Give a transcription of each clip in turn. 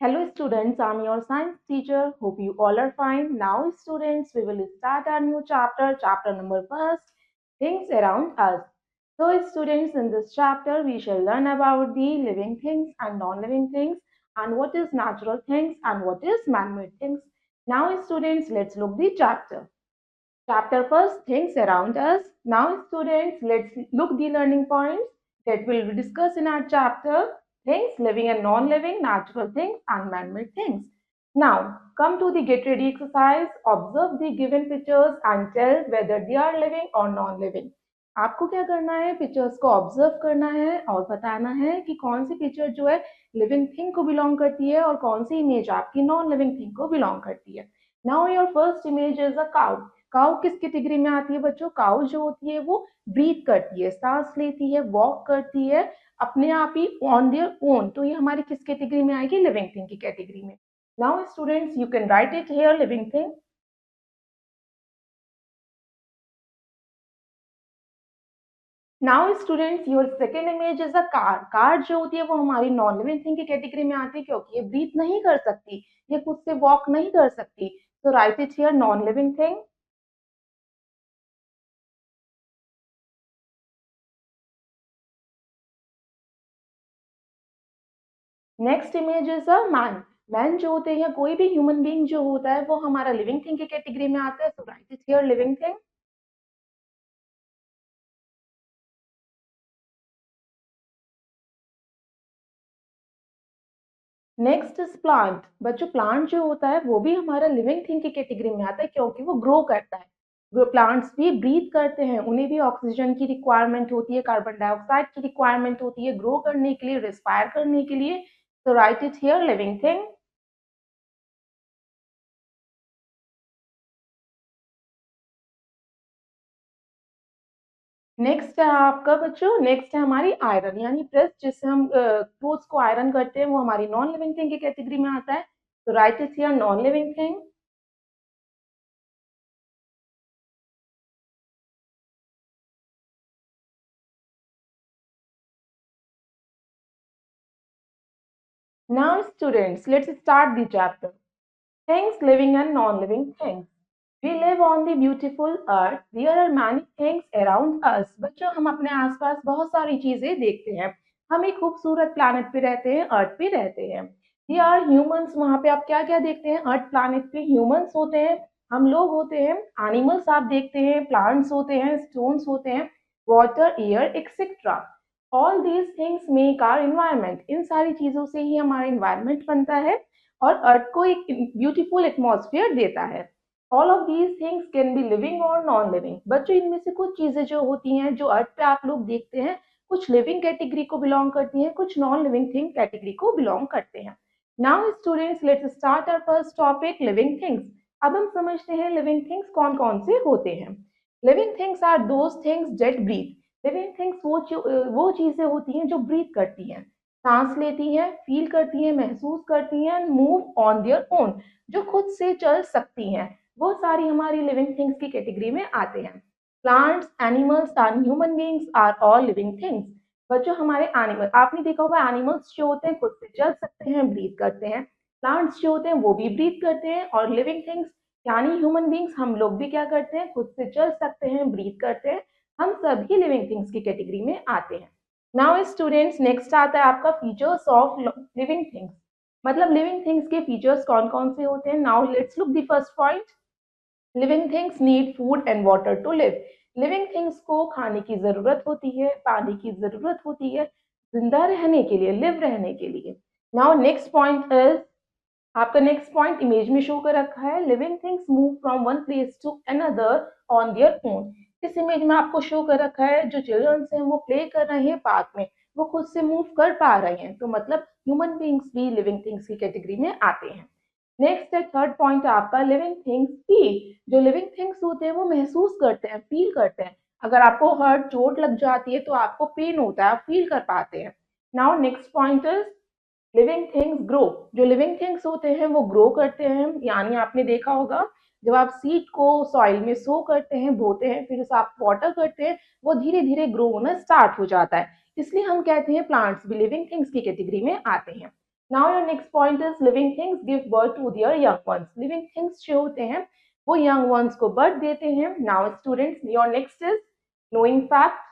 Hello students, I'm your science teacher. Hope you all are fine. Now students, we will start our new chapter number first, things around us. So students, in this chapter, we shall learn about the living things and non-living things and what is natural things and what is man-made things. Now students, let's look the chapter. Chapter first, things around us. Now students, let's look the learning points that we'll discuss in our chapter, things, living and non-living, natural things and man-made things. Now, come to the get ready exercise. Observe the given pictures and tell whether they are living or non-living. आपको क्या करना है, pictures को observe करना है और बताना है कि कौन सी पिक्चर जो है लिविंग थिंग को बिलोंग करती है और कौन सी इमेज आपकी नॉन लिविंग थिंग को बिलोंग करती है. Now your first image is a cow. Cow किस कैटेगरी में आती है बच्चों? काउ जो होती है वो ब्रीथ करती है, सांस लेती है, वॉक करती है अपने आप ही ऑन देयर ओन. तो ये हमारी किस कैटेगरी में आएगी? लिविंग थिंग की कैटेगरी में. Now students, you can write it here, living thing. Now students, your second image is a car. Car जो होती है वो हमारी नॉन लिविंग थिंग की कैटेगरी में आती है क्योंकि ये ब्रीथ नहीं कर सकती, ये खुद से वॉक नहीं कर सकती. तो right it here, non living thing. Next image is a man. Man जो होते हैं, कोई भी ह्यूमन बीइंग जो होता है वो हमारा लिविंग थिंग की कैटेगरी में आता है. So write it here, living thing. Next is plant. बच्चों, प्लांट जो होता है वो भी हमारा लिविंग थिंग की कैटेगरी में आता है क्योंकि वो ग्रो करता है. प्लांट्स भी ब्रीथ करते हैं, उन्हें भी ऑक्सीजन की रिक्वायरमेंट होती है, कार्बन डाइऑक्साइड की रिक्वायरमेंट होती है ग्रो करने के लिए, रिस्पायर करने के लिए. तो right it here, living thing. Next है आपका बच्चों, नेक्स्ट है हमारी आयरन यानी प्रेस, जिससे हम क्लोथ्स को आयरन करते हैं, वो हमारी नॉन लिविंग थिंग की कैटेगरी में आता है. तो right it here, non living thing. Now students, let's start the chapter, things living and non-living things. We live on the beautiful earth. There are many things around us. बच्चों, हम अपने आसपास बहुत सारी चीजें देखते हैं. हम एक खूबसूरत प्लानट पे रहते हैं, अर्थ पे रहते हैं. We are humans. वहाँ पे आप क्या क्या देखते हैं? अर्थ प्लानट पे ह्यूमंस होते हैं, हम लोग होते हैं, एनिमल्स आप देखते हैं, प्लांट्स होते हैं, स्टोन्स होते हैं, water, air etcetera. All these things make our environment. इन सारी चीजों से ही हमारा इन्वायरमेंट बनता है और अर्थ को एक ब्यूटीफुल एटमॉस्फेयर देता है. All of these things can be living और नॉन लिविंग. बच्चों, इनमें से कुछ चीजें जो होती हैं जो अर्थ पे आप लोग देखते हैं, कुछ लिविंग कैटेगरी को बिलोंग करती हैं, कुछ नॉन लिविंग थिंग कैटेगरी को बिलोंग करते हैं. Now students, let's start our first topic, living things. अब हम समझते हैं लिविंग थिंग्स कौन कौन से होते हैं. Living things are those things that breathe. Living things वो चीजें होती हैं जो ब्रीथ करती हैं, सांस लेती हैं, फील करती हैं, महसूस करती हैं, मूव ऑन देयर ओन, जो खुद से चल सकती हैं, वो सारी हमारी लिविंग थिंग्स की कैटेगरी में आते हैं. Plants, animals and human beings are all living things. बच्चों, हमारे एनिमल, आपने देखा होगा एनिमल्स जो होते हैं खुद से चल सकते हैं, ब्रीथ करते हैं. प्लांट्स जो होते हैं वो भी ब्रीथ करते हैं और लिविंग थिंग्स यानी ह्यूमन बीइंग्स, हम लोग भी क्या करते हैं? खुद से चल सकते हैं, ब्रीथ करते हैं. हम सभी लिविंग थिंग्स की कैटेगरी में आते हैं. नाउ स्टूडेंट्स, नेक्स्ट आता है आपका फीचर्स ऑफ लिविंग थिंग्स. मतलब लिविंग थिंग्स के फीचर्स कौन कौन से होते हैं. Now let's look the first point. Living things need food and water to live. Living things को खाने की जरूरत होती है, पानी की जरूरत होती है जिंदा रहने के लिए, लिव रहने के लिए. नाउ नेक्स्ट पॉइंट इज, आपका नेक्स्ट पॉइंट इमेज में शो कर रखा है, living things move from one place to another on their own. इस इमेज में आपको शो कर रखा है जो चिल्ड्रंस हैं वो प्ले कर रहे हैं पार्क में, वो खुद से मूव कर पा रहे हैं. तो मतलब ह्यूमन बीइंग्स भी लिविंग थिंग्स की कैटेगरी में आते हैं. नेक्स्ट है थर्ड पॉइंट आपका, लिविंग थिंग्स फील. जो लिविंग थिंग्स होते हैं वो महसूस करते हैं, फील करते हैं. अगर आपको हर्ट, चोट लग जाती है तो आपको पेन होता है, आप फील कर पाते हैं. Now next point is, living things grow. जो लिविंग थिंग्स होते हैं वो ग्रो करते हैं. यानी आपने देखा होगा जब आप सीड को सॉइल में सो करते हैं, बोते हैं, फिर उसे आप वाटर करते हैं, वो धीरे धीरे ग्रो होना स्टार्ट हो जाता है. इसलिए हम कहते हैं प्लांट्स भी लिविंग थिंग्स की कैटेगरी में आते हैं. Now your next point is living things give birth to their young ones. Living things जो होते हैं वो यंग वंस को बर्थ देते हैं। Now students, your next is knowing fact.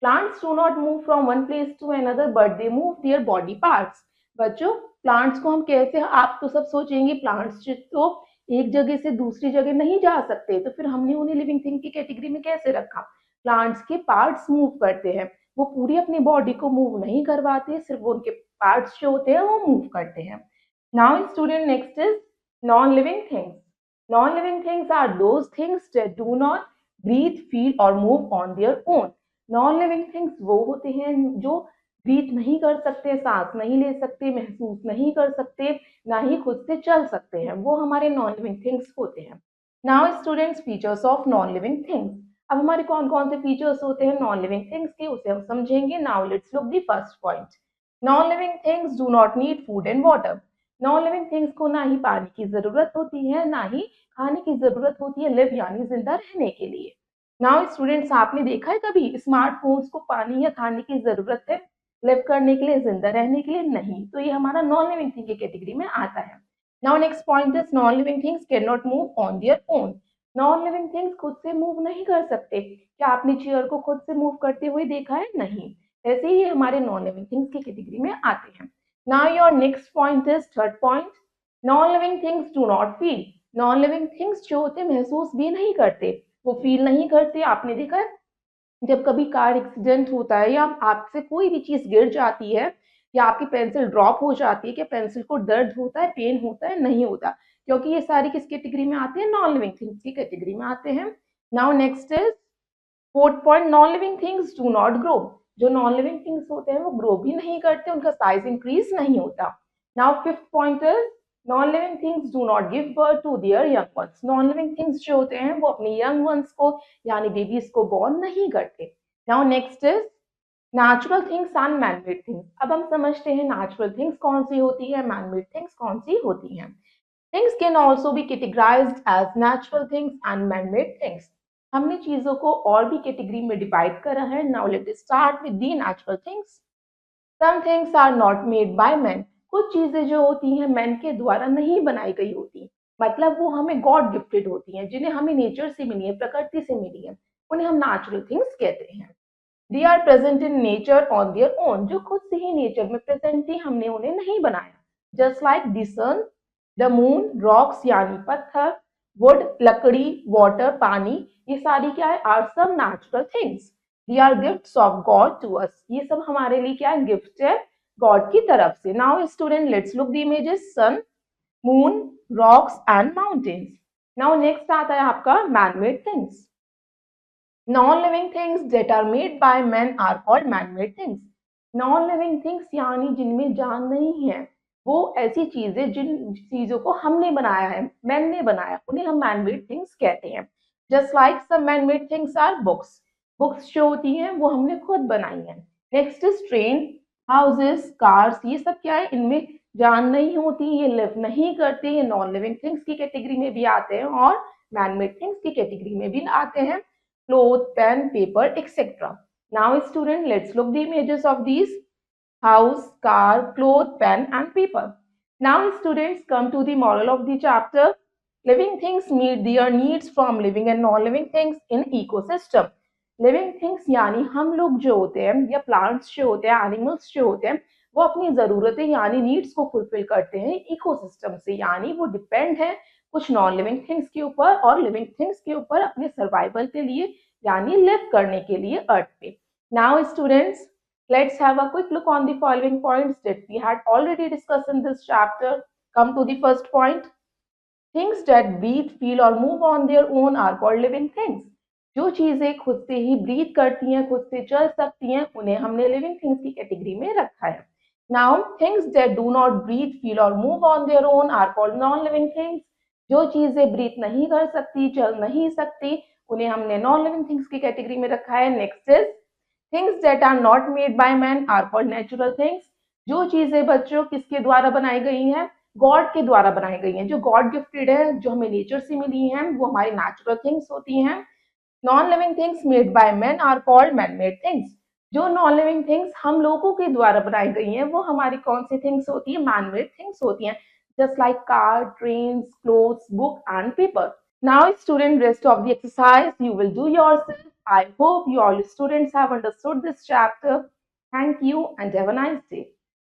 Plants do not move from one place to another but they move their body parts. बच्चों, plants को हम कैसे, आप तो सब सोचेंगे प्लांट्स तो एक जगह से दूसरी जगह नहीं जा सकते, तो फिर हमने उन्हें लिविंग थिंग की कैटेगरी में कैसे रखा? प्लांट्स के पार्ट्स मूव करते हैं, वो पूरी अपनी बॉडी को मूव नहीं करवाते, सिर्फ उनके पार्ट्स जो होते हैं वो मूव करते हैं। Now student, next is non living things. Non living things are those things that do not breathe, feel और move on their own. Non living things वो होते हैं जो ब्रीथ नहीं कर सकते, सांस नहीं ले सकते, महसूस नहीं कर सकते, ना ही खुद से चल सकते हैं, वो हमारे नॉन लिविंग थिंग्स होते हैं। Now students, features of non living things. अब हमारे कौन कौन से फीचर्स होते हैं नॉन लिविंग थिंग्स के, उसे हम समझेंगे। Now let's look the first point. Non living things do not need food and water. Non living things को ना ही पानी की जरूरत होती है, ना ही खाने की जरूरत होती है लिव यानी जिंदा रहने के लिए। नाउ स्टूडेंट्स, आपने देखा है कभी स्मार्टफोन्स को पानी या खाने की जरूरत है लिव करने के लिए, जिंदा रहने के लिए? नहीं। तो ये हमारा नॉन लिविंग थिंग की कैटेगरी में आता है। Now next point is non living things can not move on their own. Non living things खुद से मूव नहीं कर सकते। क्या आपने चेयर को खुद से मूव करते हुए देखा है? नहीं। ऐसे ही हमारे नॉन लिविंग थिंग्स की कैटेगरी में आते हैं। Now your next point is third point. Non living things do not feel. Non living things जो होते हैं महसूस भी नहीं करते, वो फील नहीं करते। आपने देखा है जब कभी कार एक्सीडेंट होता है या आपसे कोई भी चीज गिर जाती है या आपकी पेंसिल ड्रॉप हो जाती है, क्या पेंसिल को दर्द होता है, पेन होता है? नहीं होता, क्योंकि ये सारी किस कैटेगरी में आते हैं? नॉन लिविंग थिंग्स की कैटेगरी में आते हैं। Now next is fourth point, non living things do not grow. जो नॉन लिविंग थिंग्स होते हैं वो ग्रो भी नहीं करते, उनका साइज इंक्रीज नहीं होता। Now fifth point is non living things do not give birth to their young ones. Non living things जो होते हैं वो अपने यंग वंस को यानी बेबीज को बॉर्न नहीं करते। Now next is natural things and manmade things. अब हम समझते हैं नेचुरल थिंग्स कौन सी होती है, मैनमेड थिंग्स कौन सी होती हैं। Things can also be categorized as natural things and manmade things. हमने चीजों को और भी कैटेगरी में डिवाइड करा है। Now let us start with the natural things. Some things are not made by man. कुछ चीजें जो होती हैं मैन के द्वारा नहीं बनाई गई होती, मतलब वो हमें गॉड गिफ्टेड होती हैं, जिन्हें हमें नेचर से मिली है, प्रकृति से मिली है, उन्हें हम नेचुरल थिंग्स कहते हैं। They are present in nature on their own. जो खुद से ही नेचर में प्रेजेंट थी, हमने उन्हें नहीं बनाया। Just like the sun, the moon, rocks यानी पत्थर, वुड लकड़ी, वाटर पानी, ये सारी क्या है? Are some natural things. They are gifts of God to us. ये सब हमारे लिए क्या है? गिफ्ट है गॉड की तरफ से। Now student, let's look the images. Sun, moon, rocks and mountains. Now next आता है आपका manmade things. Non-living things that are made by men are called man-made things. Non-living things यानी जिनमें जान नहीं है, वो ऐसी चीजें जिन चीजों को हमने बनाया है, मैन ने बनाया, उन्हें हम man-made things कहते हैं। Just like some man-made things are books. Books जो होती हैं वो हमने खुद बनाई हैं। Next is train, houses, cars, ये सब क्या है? इनमें जान नहीं होती, ये लिव नहीं करते, ये non-living things की कैटेगरी में भी आते हैं और man-made things की कैटेगरी में भी आते हैं। Cloth, pen, paper, etc. Now student, let's look the images of these: house, car, cloth, pen and paper. Now students, come to the moral of the chapter. Living things meet their needs from living and non-living things in ecosystem. Living things यानी हम लोग जो होते हैं या plants जो होते हैं, animals जो होते हैं, वो अपनी जरूरतें यानी नीड्स को फुलफिल करते हैं इकोसिस्टम से, यानी वो डिपेंड है कुछ नॉन लिविंग थिंग्स के ऊपर और लिविंग थिंग्स के ऊपर अपने सर्वाइवल के लिए यानी लिव करने के लिए अर्थ पे। Now students, let's have a quick look on the following points that we had already discussed in this chapter. Come to the first point. Things that breathe, feel or move on their own are called living things. जो चीजें खुद से ही breathe करती हैं, खुद से चल सकती हैं, उन्हें हमने लिविंग थिंग्स की कैटेगरी में रखा है। Now, things that do not breathe, feel or move on their own are called non-living things. जो चीजें ब्रीथ नहीं कर सकती, चल नहीं सकती, उन्हें हमने नॉन लिविंग थिंग्स की कैटेगरी में रखा है। Next is things that are not made by man are called natural things. जो चीजें बच्चों किसके द्वारा बनाई गई हैं? गॉड के द्वारा बनाई गई हैं, जो गॉड गिफ्टेड है, जो हमें नेचर से मिली हैं, वो हमारी नेचुरल थिंग्स होती हैं। Non living things made by man are called man made things. जो नॉन लिविंग थिंग्स हम लोगों के द्वारा बनाई गई हैं, वो हमारी कौन सी थिंग्स होती है? मैन मेड थिंग्स होती हैं, just like car, train, clothes, book and paper. Now, student, rest of the exercise you will do yourself. I hope you all students have understood this chapter. Thank you and have a nice day.